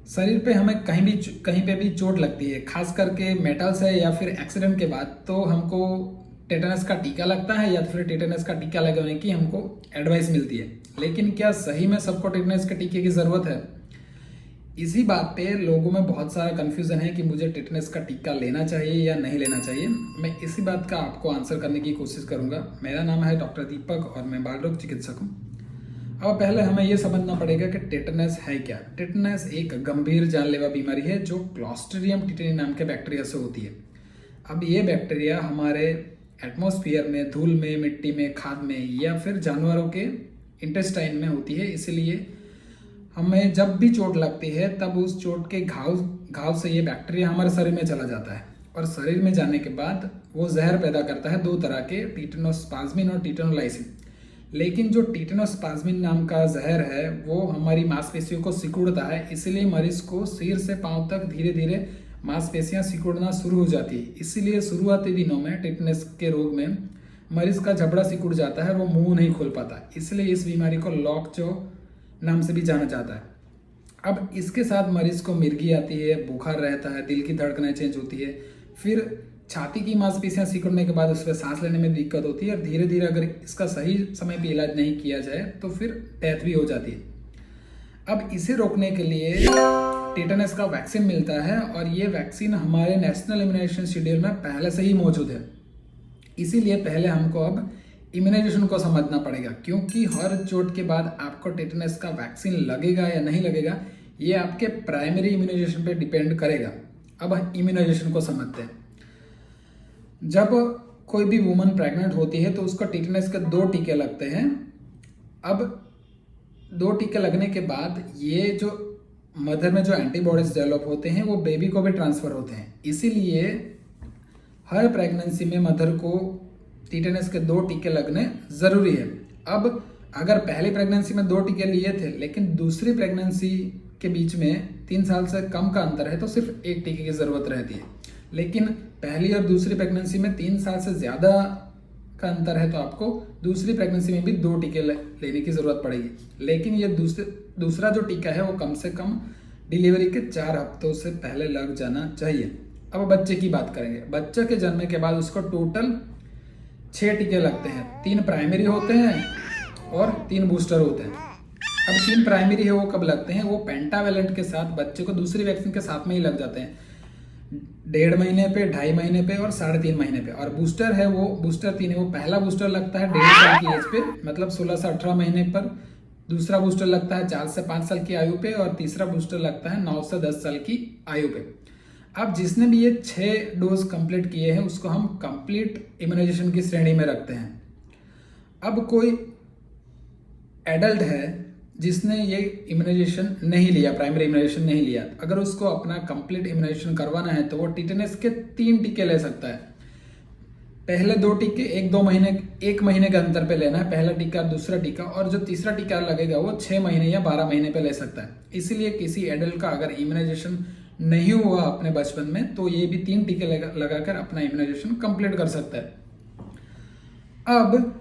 शरीर पे हमें कहीं पे भी चोट लगती है, खास करके मेटल से या फिर एक्सीडेंट के बाद, तो हमको टेटनस का टीका लगता है या फिर टेटनस का टीका लगाने की हमको एडवाइस मिलती है। लेकिन क्या सही में सबको टेटनस के टीके की ज़रूरत है? इसी बात पे लोगों में बहुत सारा कन्फ्यूज़न है कि मुझे टेटनस का टीका लेना चाहिए या नहीं लेना चाहिए। मैं इसी बात का आपको आंसर करने की कोशिश करूंगा। मेरा नाम है डॉक्टर दीपक और मैं बाल रोग चिकित्सक हूँ। अब पहले हमें यह समझना पड़ेगा कि टेटनस है क्या। टेटनस एक गंभीर जानलेवा बीमारी है जो क्लॉस्ट्रिडियम टेटनी नाम के बैक्टीरिया से होती है। अब ये बैक्टीरिया हमारे एटमॉस्फेयर में, धूल में, मिट्टी में, खाद में या फिर जानवरों के इंटेस्टाइन में होती है। इसलिए हमें जब भी चोट लगती है तब उस चोट के घाव घाव से ये बैक्टीरिया हमारे शरीर में चला जाता है और शरीर में जाने के बाद वो जहर पैदा करता है, दो तरह के, टिटेनोस्पाज्मिन और टिटेनोलाइसिन। लेकिन जो टिटेनोस्पाज्मिन नाम का जहर है वो हमारी मांसपेशियों को सिकुड़ता है, इसलिए मरीज को सिर से पांव तक धीरे धीरे मांसपेशियां सिकुड़ना शुरू हो जाती है। इसीलिए शुरुआती दिनों में टिटेनस के रोग में मरीज का जबड़ा सिकुड़ जाता है, वो मुंह नहीं खोल पाता। इसलिए इस बीमारी को लॉकजॉ नाम से भी जाना जाता है। अब इसके साथ मरीज को मिर्गी आती है, बुखार रहता है, दिल की धड़कनें चेंज होती है, फिर छाती की मांसपेशियां सिकुड़ने के बाद उसमें सांस लेने में दिक्कत होती है और धीरे धीरे अगर इसका सही समय पे इलाज नहीं किया जाए तो फिर डेथ भी हो जाती है। अब इसे रोकने के लिए टेटनस का वैक्सीन मिलता है और ये वैक्सीन हमारे नेशनल इम्यूनाइजेशन शेड्यूल में पहले से ही मौजूद है। इसीलिए पहले हमको अब इम्यूनाइजेशन को समझना पड़ेगा, क्योंकि हर चोट के बाद आपको टेटनस का वैक्सीन लगेगा या नहीं लगेगा ये आपके प्राइमरी इम्यूनाइजेशन पे डिपेंड करेगा। अब इम्यूनाइजेशन को समझते हैं। जब कोई भी वुमन प्रेग्नेंट होती है तो उसको टेटनस के 2 टीके लगते हैं। अब 2 टीके लगने के बाद ये जो मदर में जो एंटीबॉडीज डेवलप होते हैं वो बेबी को भी ट्रांसफर होते हैं। इसीलिए हर प्रेगनेंसी में मदर को टेटनस के 2 टीके लगने ज़रूरी है। अब अगर पहली प्रेगनेंसी में 2 टीके लिए थे लेकिन दूसरी प्रेगनेंसी के बीच में 3 साल से कम का अंतर है तो सिर्फ 1 टीके की ज़रूरत रहती है। लेकिन पहली और दूसरी प्रेगनेंसी में 3 साल से ज़्यादा का अंतर है तो आपको दूसरी प्रेगनेंसी में भी 2 टीके लेने की ज़रूरत पड़ेगी। लेकिन ये दूसरा जो टीका है वो कम से कम डिलीवरी के 4 हफ्तों से पहले लग जाना चाहिए। अब बच्चे की बात करेंगे। बच्चे के जन्म के बाद उसको टोटल 6 टीके लगते हैं। 3 प्राइमरी होते हैं और 3 बूस्टर होते हैं। अब 3 प्राइमरी है वो कब लगते हैं? वो पेंटावेलेंट के साथ बच्चे को दूसरी वैक्सीन के साथ में ही लग जाते हैं, 1.5 महीने पे, 2.5 महीने पे और 3.5 महीने पे। और बूस्टर है वो बूस्टर 3 है, वो पहला बूस्टर लगता है 1.5 साल की एज पे, मतलब 16 से 18 महीने पर। दूसरा बूस्टर लगता है 4 से 5 साल की आयु पे और तीसरा बूस्टर लगता है 9 से 10 साल की आयु पे। अब जिसने भी ये 6 डोज कंप्लीट किए हैं उसको हम कंप्लीट इम्यूनाइजेशन की श्रेणी में रखते हैं। अब कोई एडल्ट है जिसने ये इम्यूनाइजेशन नहीं लिया, प्राइमरी इम्यूनाइजेशन नहीं लिया, अगर उसको अपना कंप्लीट इम्यूनाइजेशन करवाना है तो वो टेटनस के 3 टीके ले सकता है। पहले 2 टीके 1 महीने के अंतर पे लेना है, पहला टीका दूसरा टीका, और जो तीसरा टीका लगेगा वो 6 महीने या 12 महीने पे ले सकता है। इसीलिए किसी एडल्ट का अगर इम्यूनाइजेशन नहीं हुआ अपने बचपन में तो ये भी 3 टीके लगाकर अपना इम्यूनाइजेशन कंप्लीट कर सकता है। अब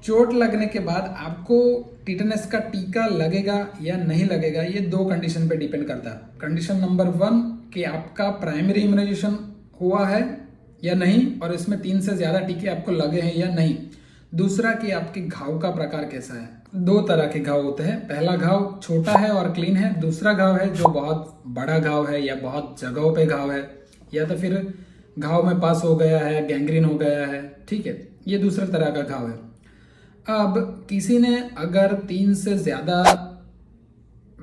चोट लगने के बाद आपको टेटनस का टीका लगेगा या नहीं लगेगा ये 2 कंडीशन पे डिपेंड करता है। कंडीशन नंबर 1 कि आपका प्राइमरी इम्यूनाइजेशन हुआ है या नहीं और इसमें 3 से ज़्यादा टीके आपको लगे हैं या नहीं। दूसरा कि आपके घाव का प्रकार कैसा है। 2 तरह के घाव होते हैं, पहला घाव छोटा है और क्लीन है, दूसरा घाव है जो बहुत बड़ा घाव है या बहुत जगहों पे घाव है या तो फिर घाव में पास हो गया है, गैंग्रीन हो गया है, ठीक है, ये दूसरा तरह का घाव है। अब किसी ने अगर 3 से ज़्यादा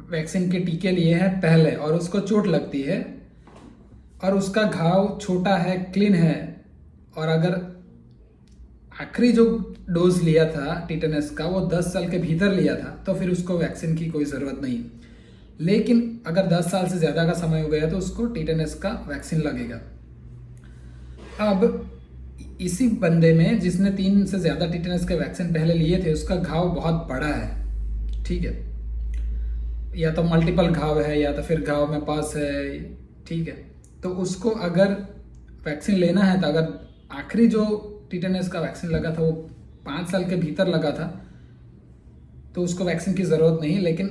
वैक्सीन के टीके लिए हैं पहले और उसको चोट लगती है और उसका घाव छोटा है, क्लीन है, और अगर आखिरी जो डोज लिया था टेटनस का वो 10 साल के भीतर लिया था तो फिर उसको वैक्सीन की कोई ज़रूरत नहीं। लेकिन अगर 10 साल से ज़्यादा का समय हो गया तो उसको टेटनस का वैक्सीन लगेगा। अब इसी बंदे में जिसने 3 से ज़्यादा टेटनस के वैक्सीन पहले लिए थे उसका घाव बहुत बड़ा है, ठीक है, या तो मल्टीपल घाव है या तो फिर घाव में पास है, ठीक है, तो उसको अगर वैक्सीन लेना है तो अगर आखिरी जो टेटनस का वैक्सीन लगा था वो 5 साल के भीतर लगा था तो उसको वैक्सीन की ज़रूरत नहीं। लेकिन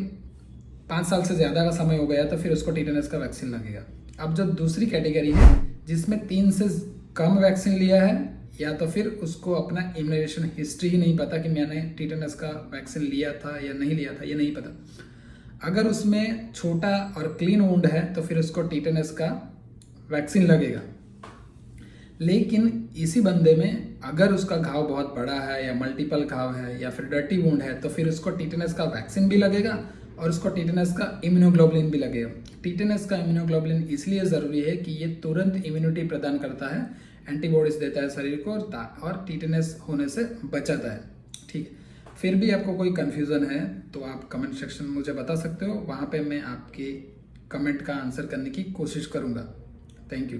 5 साल से ज़्यादा का समय हो गया तो फिर उसको टीटेनस का वैक्सीन लगेगा। अब जो दूसरी कैटेगरी है जिसमें 3 से कम वैक्सीन लिया है या तो फिर उसको अपना इम्यूनाइजेशन हिस्ट्री ही नहीं पता कि मैंने टीटेनस का वैक्सीन लिया था या नहीं लिया था, ये नहीं पता, अगर उसमें छोटा और क्लीन वुंड है तो फिर उसको टीटेनस का वैक्सीन लगेगा। लेकिन इसी बंदे में अगर उसका घाव बहुत बड़ा है या मल्टीपल घाव है या फिर डर्टी वुंड है तो फिर उसको टीटेनस का वैक्सीन भी लगेगा और उसको टीटेनस का इम्यूनोग्लोबुलिन भी लगेगा। टीटेनस का इम्यूनोग्लोबुलिन इसलिए ज़रूरी है कि ये तुरंत इम्यूनिटी प्रदान करता है, एंटीबॉडीज देता है शरीर को और टीटेनस होने से बचाता है। ठीक है, फिर भी आपको कोई कन्फ्यूज़न है तो आप कमेंट सेक्शन में मुझे बता सकते हो, वहाँ पे मैं आपके कमेंट का आंसर करने की कोशिश करूँगा। Thank you.